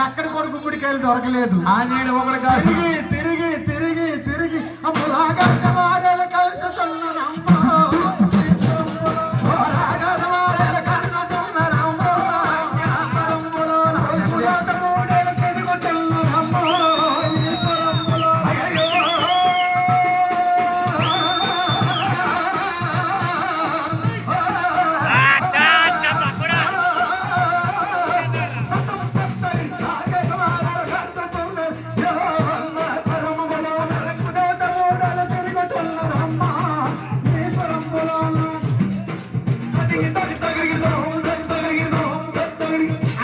ఎక్కడ కూడా గుమ్మడికాయలు దొరకలేదు. ఆంజనేయుడు ఒకటి కాదు. తిరిగి తిరిగి తిరిగి తిరిగి అమ్ములాగా సమాజాలు కలుసుతున్న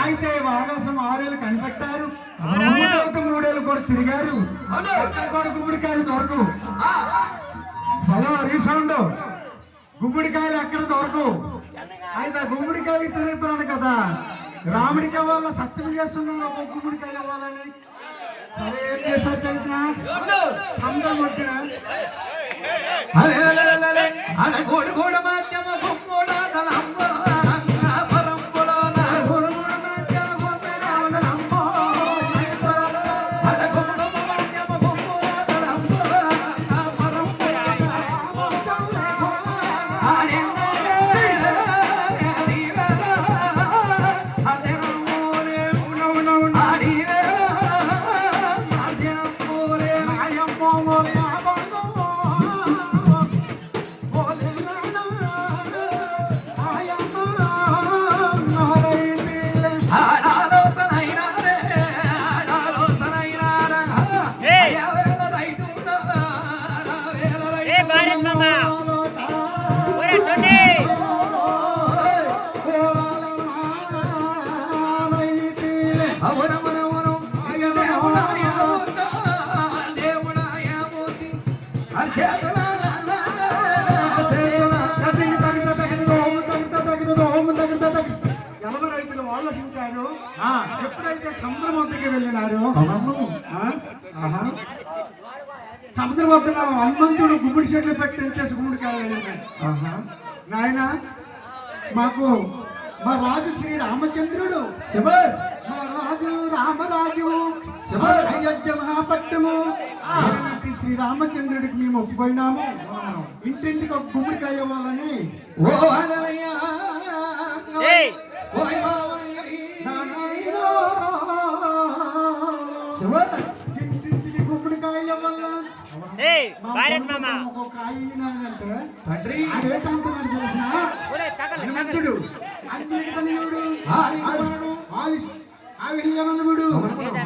అయితే ఆకాశం 6 ఏళ్ళు కనిపెట్టారు. 3 ఏళ్ళు కూడా తిరిగారు. కూడా గుమ్మడికాయలు దొరకవు. హలో రీసౌండ్, గుమ్మడికాయలు ఎక్కడ దొరకవు. అయితే గుమ్మడికాయలు తిరుగుతున్నాను కదా, రాముడికి ఇవ్వాల సత్యం చేస్తున్నారు ఒక గుమ్మడికాయ ఇవ్వాలని. సరే ఏం చేస్తారు తెలిసిన సముద్రం కొట్టిన కూడా మాధ్యమ గుమ్మోడా ఆలోచించారు. ఎప్పుడైతే సముద్రం వద్దకు వెళ్ళినారు, సముద్రం వద్ద హనుమంతుడు గుమ్మడి చెట్లు పెట్టి ఎంతేసి గుమ్మడికాయలు నాయన మాకు మా రాజు శ్రీ రామచంద్రుడు, మా రాజు రామరాజు, అయోధ్య మహాపట్టము శ్రీ రామచంద్రుడికి మేము ఒప్పుకున్నాము. ఇంటింటికి ఒక గుమ్మడికాయ ఇవ్వాలని. ఇంటింటికి గుమ్మడికాయల వల్ల ఒక్కొక్క అంటే తండ్రి అదేంటున్నాడు తెలిసిన హనుమంతుడు, అంజలికి తనయుడు, ఆవిల్యమనుడు,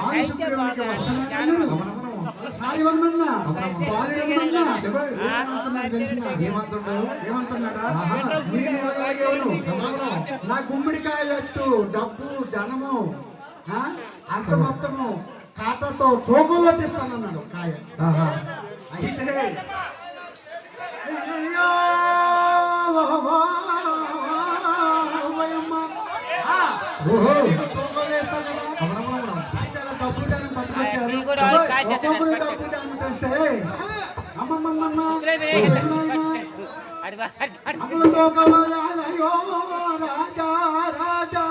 ఆయుషుడు, వర్షమనుడు, సారి వన్మన్నా బాలుడమన్నా తెలిసిన ఏమంటున్నాడా, నేను ఎలాగేవను నా గుమ్మడికాయ ఎత్తు డబ్బు ధనము అంత మొత్తము కాటతో తోకల్లో తీస్తానన్నాడు కాయ. అయితే తోకలు వేస్తాం కదా, అయితే అలా డబ్బు ధనం పట్టుకొచ్చారు. ఒక్కొక్కరు డబ్బు ధనం తెస్తే అమ్మమ్మమ్మ అమ్మలు తోకలు రాజా రాజా